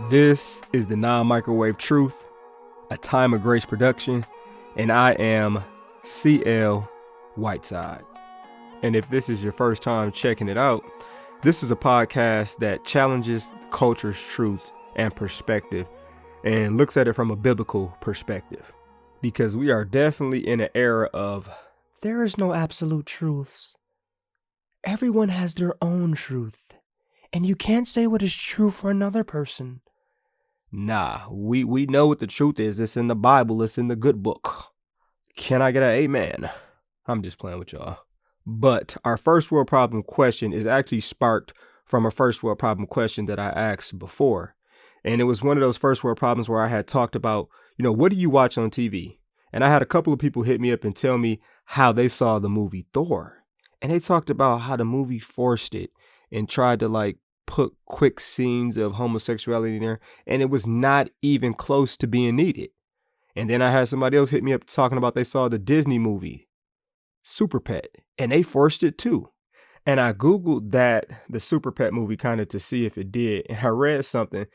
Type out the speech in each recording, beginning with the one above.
This is the Non-Microwave Truth, a Time of Grace production, and I am CL Whiteside. And if this is your first time checking it out, this is a podcast that challenges culture's truth and perspective and looks at it from a biblical perspective. Because we are definitely in an era of there is no absolute truths. Everyone has their own truth, and you can't say what is true for another person. Nah, we know what the truth is. It's in the Bible. It's in the good book. Can I get an amen? I'm just playing with y'all. But our first world problem question is actually sparked from a first world problem question that I asked before. And it was one of those first world problems where I had talked about, what do you watch on TV? And I had a couple of people hit me up and tell me how they saw the movie Thor. And they talked about how the movie forced it and tried to put quick scenes of homosexuality in there, and it was not even close to being needed. And then I had somebody else hit me up talking about they saw the Disney movie Super Pet, and they forced it too. And I Googled the Super Pet movie kind of to see if it did, and I read something,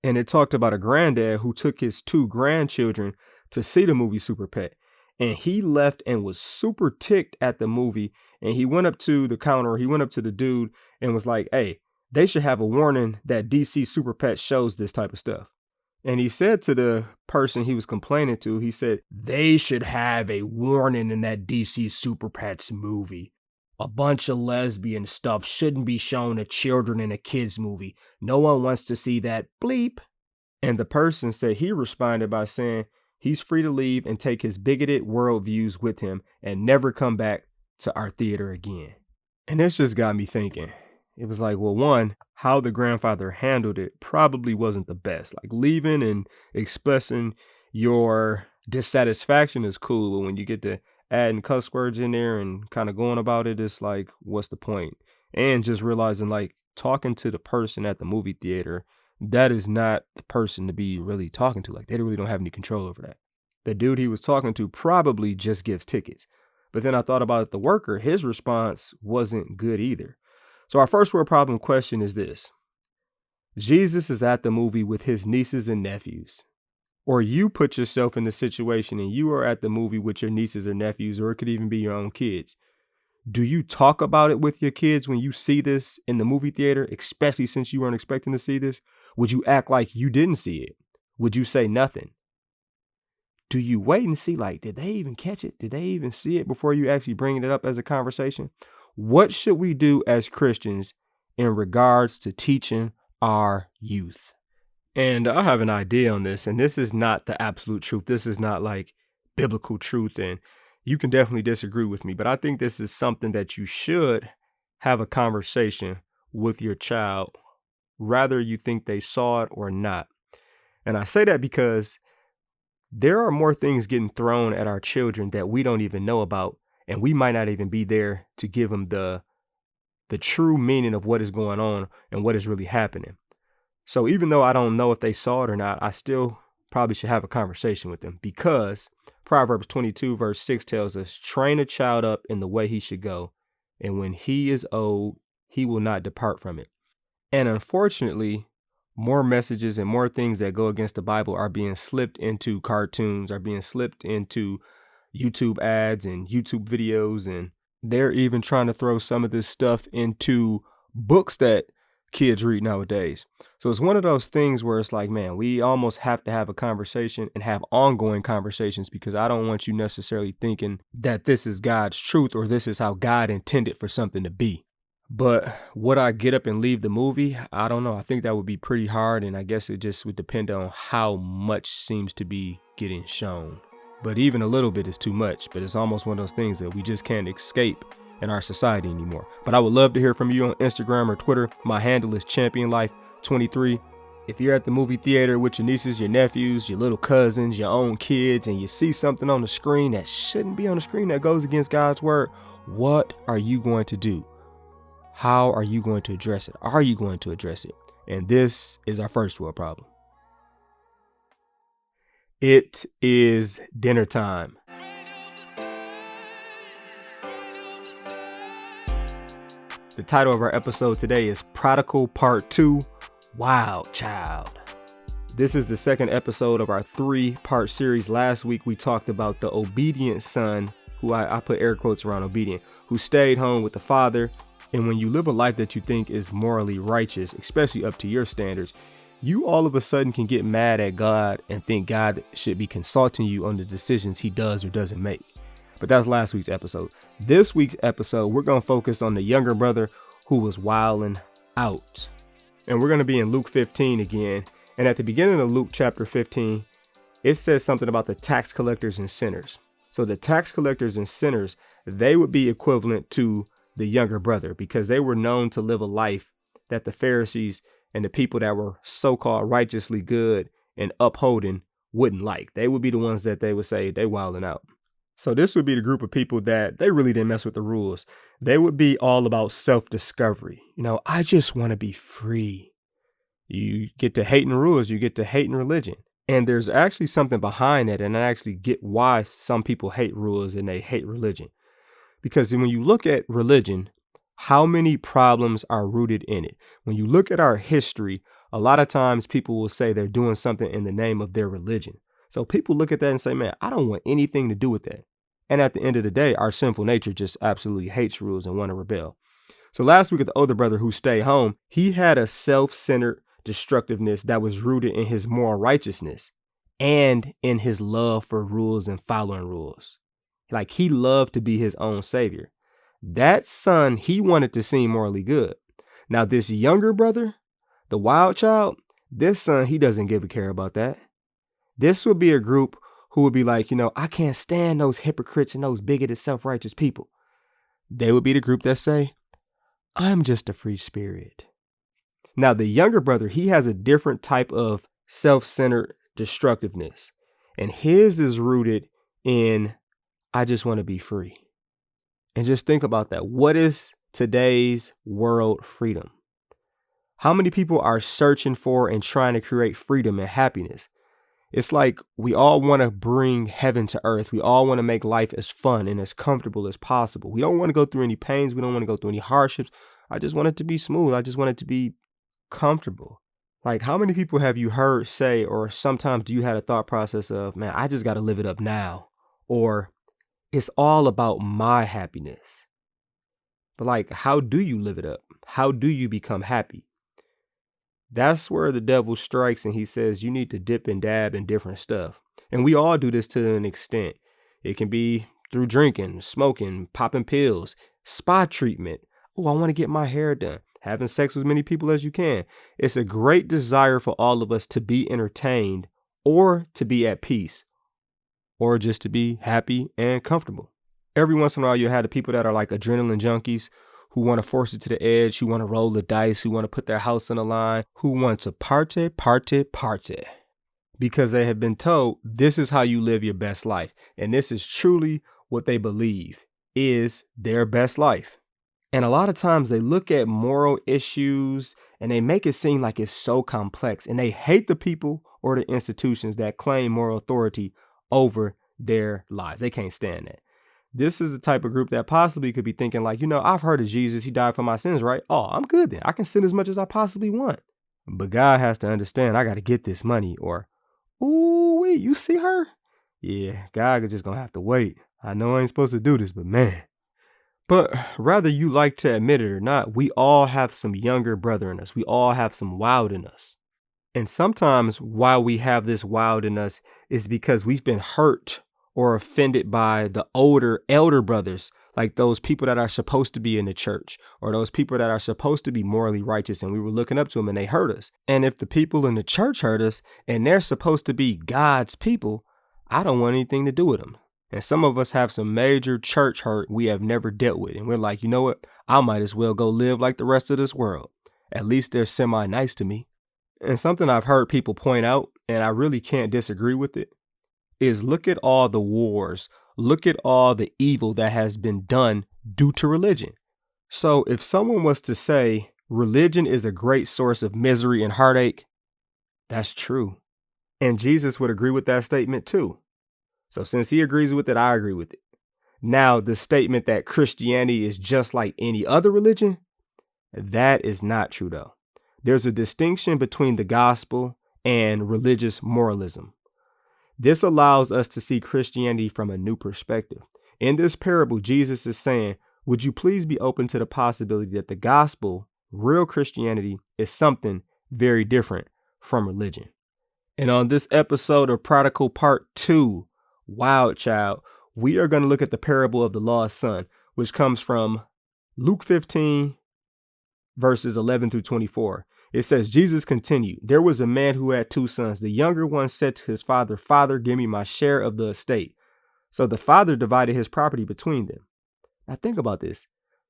and it talked about a granddad who took his 2 grandchildren to see the movie Super Pet, and he left and was super ticked at the movie, and he went up to the counter, he went up to the dude and was like, hey, they should have a warning that DC Super Pet shows this type of stuff. And he said to the person he was complaining to, he said, they should have a warning in that DC Super Pets movie. A bunch of lesbian stuff shouldn't be shown to children in a kid's movie. No one wants to see that bleep. And the person said he responded by saying he's free to leave and take his bigoted worldviews with him and never come back to our theater again. And this just got me thinking. It was like, well, one, how the grandfather handled it probably wasn't the best. Like leaving and expressing your dissatisfaction is cool, but when you get to adding cuss words in there and kind of going about it, it's like, what's the point? And just realizing talking to the person at the movie theater, that is not the person to be really talking to. They really don't have any control over that. The dude he was talking to probably just gives tickets. But then I thought about the worker, his response wasn't good either. So our first world problem question is this. Jesus is at the movie with his nieces and nephews. Or you put yourself in the situation and you are at the movie with your nieces or nephews, or it could even be your own kids. Do you talk about it with your kids when you see this in the movie theater, especially since you weren't expecting to see this? Would you act like you didn't see it? Would you say nothing? Do you wait and see, did they even catch it? Did they even see it before you actually bring it up as a conversation? What should we do as Christians in regards to teaching our youth? And I have an idea on this, and this is not the absolute truth. This is not biblical truth, and you can definitely disagree with me, but I think this is something that you should have a conversation with your child, whether you think they saw it or not. And I say that because there are more things getting thrown at our children that we don't even know about. And we might not even be there to give them the true meaning of what is going on and what is really happening. So even though I don't know if they saw it or not, I still probably should have a conversation with them, because Proverbs 22 verse 6 tells us, train a child up in the way he should go, and when he is old, he will not depart from it. And unfortunately, more messages and more things that go against the Bible are being slipped into cartoons, are being slipped into YouTube ads and YouTube videos, and they're even trying to throw some of this stuff into books that kids read nowadays. So it's one of those things where it's like, man, we almost have to have a conversation and have ongoing conversations, because I don't want you necessarily thinking that this is God's truth or this is how God intended for something to be. But would I get up and leave the movie? I don't know. I think that would be pretty hard, and I guess it just would depend on how much seems to be getting shown. But even a little bit is too much, but it's almost one of those things that we just can't escape in our society anymore. But I would love to hear from you on Instagram or Twitter. My handle is championlife23. If you're at the movie theater with your nieces, your nephews, your little cousins, your own kids, and you see something on the screen that shouldn't be on the screen that goes against God's word, what are you going to do? How are you going to address it? Are you going to address it? And this is our first world problem. It is dinner time. The title of our episode today is Prodigal Part 2, Wild Child. This is the second episode of our 3-part series. Last week, we talked about the obedient son, who I put air quotes around obedient, who stayed home with the father. And when you live a life that you think is morally righteous, especially up to your standards, you all of a sudden can get mad at God and think God should be consulting you on the decisions he does or doesn't make. But that's last week's episode. This week's episode, we're going to focus on the younger brother who was wilding out. And we're going to be in Luke 15 again. And at the beginning of Luke chapter 15, it says something about the tax collectors and sinners. So the tax collectors and sinners, they would be equivalent to the younger brother because they were known to live a life that the Pharisees and the people that were so-called righteously good and upholding wouldn't like. They would be the ones that they would say they wilding out. So this would be the group of people that they really didn't mess with the rules. They would be all about self-discovery. I just want to be free. You get to hating rules, you get to hating religion. And there's actually something behind it. And I actually get why some people hate rules and they hate religion. Because when you look at religion, how many problems are rooted in it? When you look at our history, a lot of times people will say they're doing something in the name of their religion. So people look at that and say, man, I don't want anything to do with that. And at the end of the day, our sinful nature just absolutely hates rules and want to rebel. So last week, the older brother who stayed home, he had a self-centered destructiveness that was rooted in his moral righteousness and in his love for rules and following rules. Like he loved to be his own savior. That son, he wanted to seem morally good. Now, this younger brother, the wild child, this son, he doesn't give a care about that. This would be a group who would be like, I can't stand those hypocrites and those bigoted, self-righteous people. They would be the group that say, I'm just a free spirit. Now, the younger brother, he has a different type of self-centered destructiveness. And his is rooted in, I just want to be free. And just think about that. What is today's world freedom? How many people are searching for and trying to create freedom and happiness? It's like we all want to bring heaven to earth. We all want to make life as fun and as comfortable as possible. We don't want to go through any pains. We don't want to go through any hardships. I just want it to be smooth. I just want it to be comfortable. Like, how many people have you heard say, or sometimes do you have a thought process of, man, I just got to live it up now, or it's all about my happiness? But like, how do you live it up? How do you become happy? That's where the devil strikes and he says you need to dip and dab in different stuff. And we all do this to an extent. It can be through drinking, smoking, popping pills, spa treatment. Oh, I want to get my hair done. Having sex with many people as you can. It's a great desire for all of us to be entertained or to be at peace or just to be happy and comfortable. Every once in a while, you have the people that are like adrenaline junkies who want to force it to the edge, who want to roll the dice, who want to put their house on the line, who want to party, because they have been told this is how you live your best life. And this is truly what they believe is their best life. And a lot of times they look at moral issues and they make it seem like it's so complex, and they hate the people or the institutions that claim moral authority over their lives. They can't stand that. This is the type of group that possibly could be thinking like, I've heard of Jesus. He died for my sins, right? Oh, I'm good then. I can sin as much as I possibly want. But God has to understand I got to get this money. Or, ooh, wait, you see her? Yeah, God is just going to have to wait. I know I ain't supposed to do this, but man. But whether you like to admit it or not, we all have some younger brother in us. We all have some wild in us. And sometimes why we have this wild in us is because we've been hurt or offended by the elder brothers, like those people that are supposed to be in the church or those people that are supposed to be morally righteous, and we were looking up to them and they hurt us. And if the people in the church hurt us and they're supposed to be God's people, I don't want anything to do with them. And some of us have some major church hurt we have never dealt with. And we're like, you know what? I might as well go live like the rest of this world. At least they're semi-nice to me. And something I've heard people point out, and I really can't disagree with it, is look at all the wars. Look at all the evil that has been done due to religion. So if someone was to say religion is a great source of misery and heartache, that's true. And Jesus would agree with that statement too. So since he agrees with it, I agree with it. Now, the statement that Christianity is just like any other religion, that is not true though. There's a distinction between the gospel and religious moralism. This allows us to see Christianity from a new perspective. In this parable, Jesus is saying, would you please be open to the possibility that the gospel, real Christianity, is something very different from religion? And on this episode of Prodigal Part 2, Wild Child, we are going to look at the parable of the lost son, which comes from Luke 15, verses 11 through 24. It says, Jesus continued, there was a man who had two sons. The younger one said to his father, Father, give me my share of the estate. So the father divided his property between them. Now think about this.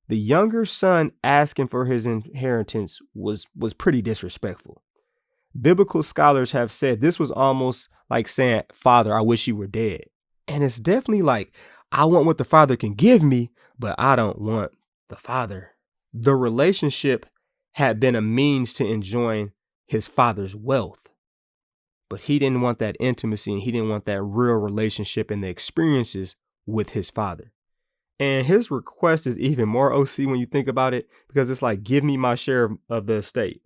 The younger son asking for his inheritance was pretty disrespectful. Biblical scholars have said this was almost like saying, Father, I wish you were dead. And it's definitely like, I want what the father can give me, but I don't want the father. The relationship had been a means to enjoying his father's wealth, but he didn't want that intimacy and he didn't want that real relationship and the experiences with his father. And his request is even more OC when you think about it, because it's like, give me my share of the estate.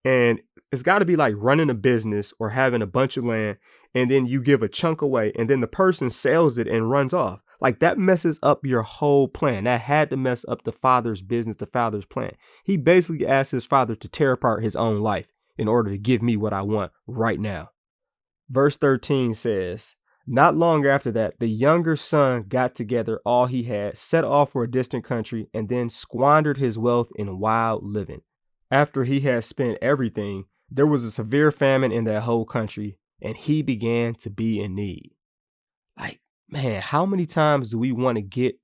And it's got to be like running a business or having a bunch of land, and then you give a chunk away and then the person sells it and runs off. Like that messes up your whole plan. That had to mess up the father's business, the father's plan. He basically asked his father to tear apart his own life in order to give me what I want right now. Verse 13 says, not long after that, the younger son got together all he had, set off for a distant country, and then squandered his wealth in wild living. After he had spent everything, there was a severe famine in that whole country, and he began to be in need. Like, man, how many times do we want to get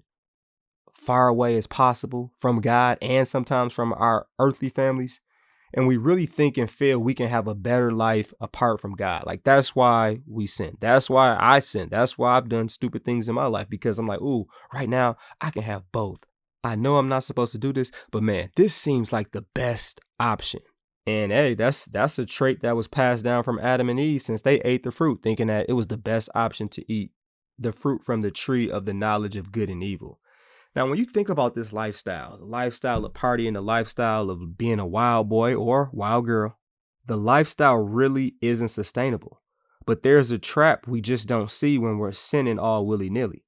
far away as possible from God and sometimes from our earthly families? And we really think and feel we can have a better life apart from God. Like, that's why we sin. That's why I sin. That's why I've done stupid things in my life, because I'm like, ooh, right now I can have both. I know I'm not supposed to do this, but man, this seems like the best option. And hey, that's a trait that was passed down from Adam and Eve since they ate the fruit, thinking that it was the best option to eat the fruit from the tree of the knowledge of good and evil. Now, when you think about this lifestyle, the lifestyle of partying, the lifestyle of being a wild boy or wild girl, the lifestyle really isn't sustainable. But there's a trap we just don't see when we're sinning all willy-nilly.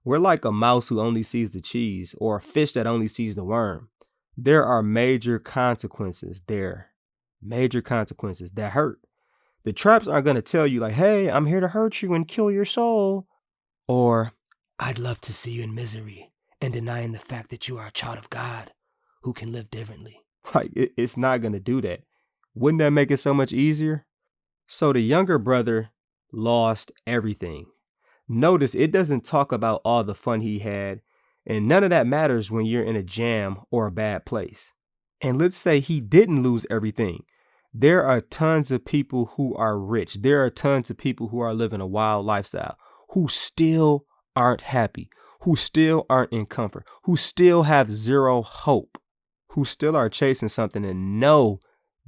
We're like a mouse who only sees the cheese, or a fish that only sees the worm. There are major consequences there. Major consequences that hurt. The traps aren't going to tell you like, hey, I'm here to hurt you and kill your soul. Or, I'd love to see you in misery and denying the fact that you are a child of God who can live differently. Like, it's not going to do that. Wouldn't that make it so much easier? So the younger brother lost everything. Notice it doesn't talk about all the fun he had, and none of that matters when you're in a jam or a bad place. And let's say he didn't lose everything. There are tons of people who are rich. There are tons of people who are living a wild lifestyle who still aren't happy, who still aren't in comfort, who still have zero hope, who still are chasing something and know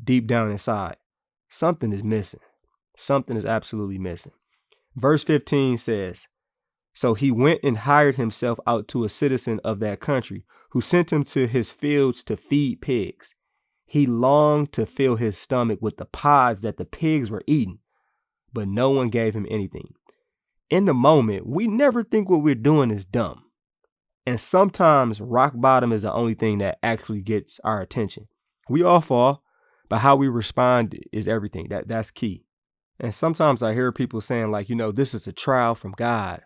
deep down inside something is missing. Something is absolutely missing. Verse 15 says, so he went and hired himself out to a citizen of that country who sent him to his fields to feed pigs. He longed to fill his stomach with the pods that the pigs were eating, but no one gave him anything. In the moment, we never think what we're doing is dumb. And sometimes rock bottom is the only thing that actually gets our attention. We all fall, but how we respond is everything. That's key. And sometimes I hear people saying like, this is a trial from God.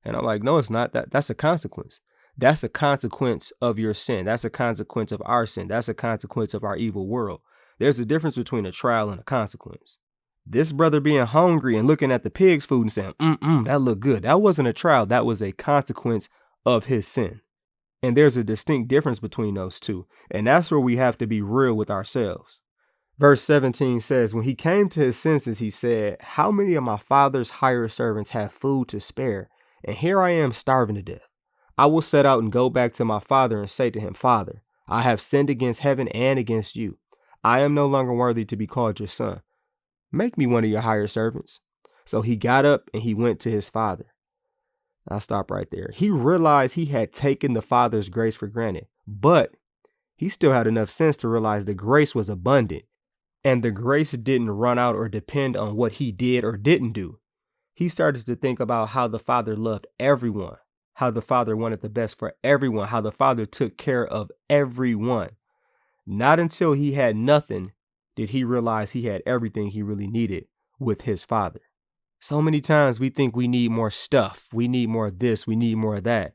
And I'm like, no, it's not. That's a consequence. That's a consequence of your sin. That's a consequence of our sin. That's a consequence of our evil world. There's a difference between a trial and a consequence. This brother being hungry and looking at the pig's food and saying, that looked good. That wasn't a trial. That was a consequence of his sin. And there's a distinct difference between those two. And that's where we have to be real with ourselves. Verse 17 says, when he came to his senses, he said, how many of my father's hired servants have food to spare? And here I am starving to death. I will set out and go back to my father and say to him, Father, I have sinned against heaven and against you. I am no longer worthy to be called your son. Make me one of your hired servants. So he got up and he went to his father. I'll stop right there. He realized he had taken the father's grace for granted, but he still had enough sense to realize the grace was abundant. And the grace didn't run out or depend on what he did or didn't do. He started to think about how the Father loved everyone, how the Father wanted the best for everyone, how the Father took care of everyone. Not until he had nothing did he realize he had everything he really needed with his Father. So many times we think we need more stuff. We need more of this. We need more of that.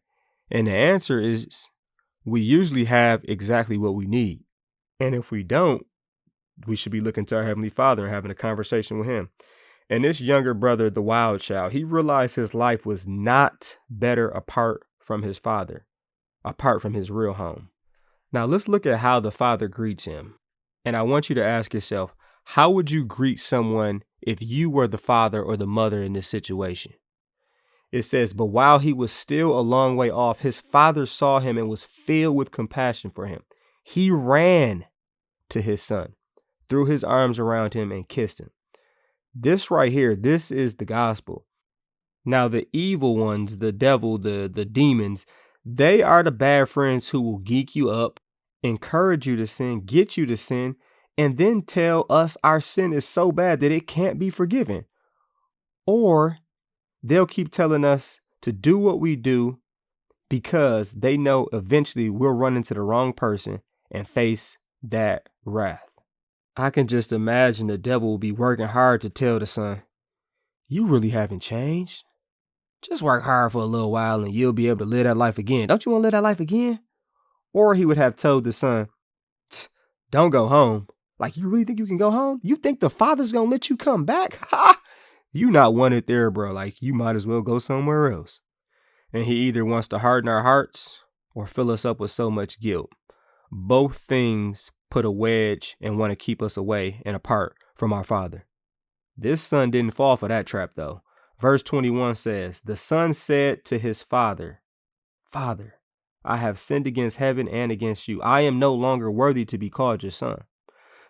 And the answer is we usually have exactly what we need. And if we don't, we should be looking to our Heavenly Father and having a conversation with him. And this younger brother, the wild child, he realized his life was not better apart from his father, apart from his real home. Now let's look at how the father greets him. And I want you to ask yourself, how would you greet someone if you were the father or the mother in this situation? It says, but while he was still a long way off, his father saw him and was filled with compassion for him. He ran to his son, threw his arms around him and kissed him. This right here, this is the gospel. Now, the evil ones, the devil, the demons, they are the bad friends who will geek you up, encourage you to sin, get you to sin, and then tell us our sin is so bad that it can't be forgiven. Or they'll keep telling us to do what we do because they know eventually we'll run into the wrong person and face that wrath. I can just imagine the devil will be working hard to tell the son, you really haven't changed. Just work hard for a little while and you'll be able to live that life again. Don't you want to live that life again? Or he would have told the son, don't go home. Like, you really think you can go home? You think the father's going to let you come back? Ha! You not wanted there, bro. Like, you might as well go somewhere else. And he either wants to harden our hearts or fill us up with so much guilt. Both things put a wedge and want to keep us away and apart from our Father. This son didn't fall for that trap, though. Verse 21 says, the son said to his father, Father, I have sinned against heaven and against you. I am no longer worthy to be called your son.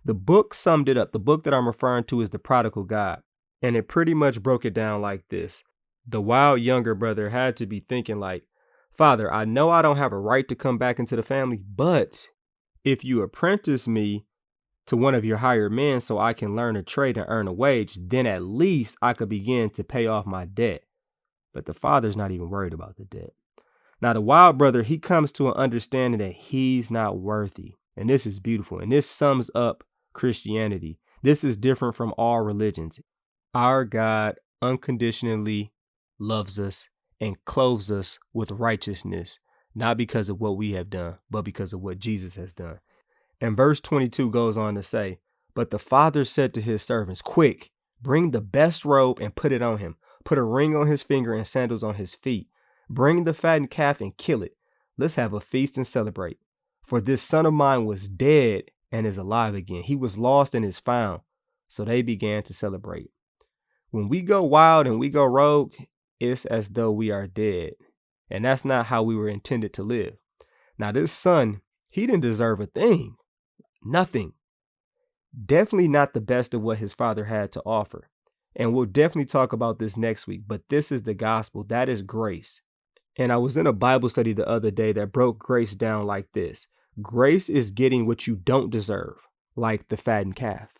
The book summed it up. The book that I'm referring to is the Prodigal God. And it pretty much broke it down like this. The wild younger brother had to be thinking like, Father, I know I don't have a right to come back into the family, but if you apprentice me to one of your hired men so I can learn a trade and earn a wage, then at least I could begin to pay off my debt. But the father's not even worried about the debt. Now, the wild brother, he comes to an understanding that he's not worthy. And this is beautiful. And this sums up Christianity. This is different from all religions. Our God unconditionally loves us and clothes us with righteousness, not because of what we have done, but because of what Jesus has done. And verse 22 goes on to say, but the father said to his servants, quick, bring the best robe and put it on him. Put a ring on his finger and sandals on his feet. Bring the fattened calf and kill it. Let's have a feast and celebrate. For this son of mine was dead and is alive again. He was lost and is found. So they began to celebrate. When we go wild and we go rogue, it's as though we are dead. And that's not how we were intended to live. Now, this son, he didn't deserve a thing. Nothing. Definitely not the best of what his father had to offer. And we'll definitely talk about this next week. But this is the gospel. That is grace. And I was in a Bible study the other day that broke grace down like this. Grace is getting what you don't deserve, like the fattened calf.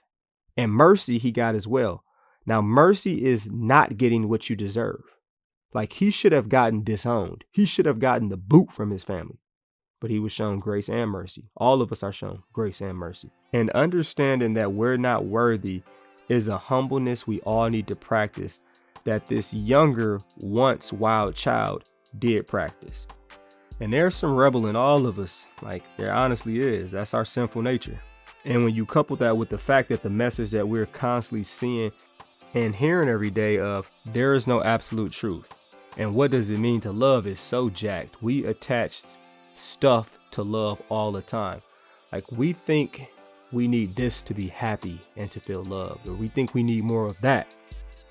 And mercy he got as well. Now, mercy is not getting what you deserve. Like, he should have gotten disowned. He should have gotten the boot from his family. But he was shown grace and mercy. All of us are shown grace and mercy. And understanding that we're not worthy is a humbleness we all need to practice, that this younger, once wild child did practice. And there's some rebel in all of us. Like, there honestly is. That's our sinful nature. And when you couple that with the fact that the message that we're constantly seeing and hearing every day of there is no absolute truth. And what does it mean to love is so jacked. We attach stuff to love all the time. Like, we think we need this to be happy and to feel loved, or we think we need more of that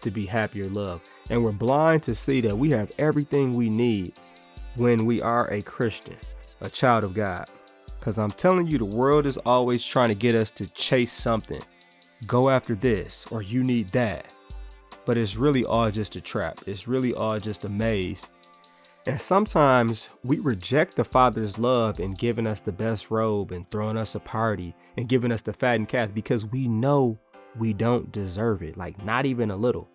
to be happy or loved. And we're blind to see that we have everything we need when we are a Christian, a child of God. Because I'm telling you, the world is always trying to get us to chase something. Go after this, or you need that. But it's really all just a trap. It's really all just a maze. And sometimes we reject the Father's love in giving us the best robe and throwing us a party and giving us the fattened calf because we know we don't deserve it, like not even a little.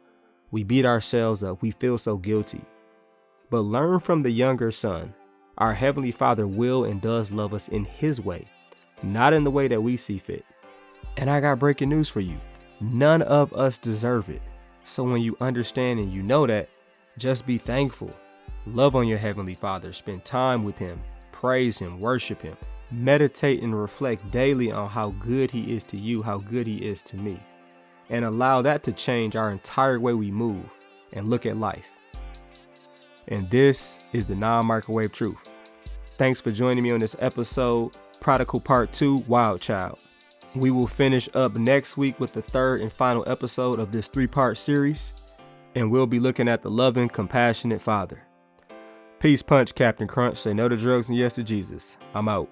We beat ourselves up. We feel so guilty. But learn from the younger son. Our Heavenly Father will and does love us in His way, not in the way that we see fit. And I got breaking news for you. None of us deserve it. So when you understand and you know that, just be thankful. Love on your Heavenly Father. Spend time with Him. Praise Him. Worship Him. Meditate and reflect daily on how good He is to you, how good He is to me. And allow that to change our entire way we move and look at life. And this is the Non-Microwave Truth. Thanks for joining me on this episode, Prodigal Part 2, Wild Child. We will finish up next week with the third and final episode of this 3-part series, and we'll be looking at the loving, compassionate Father. Peace punch, Captain Crunch. Say no to drugs and yes to Jesus. I'm out.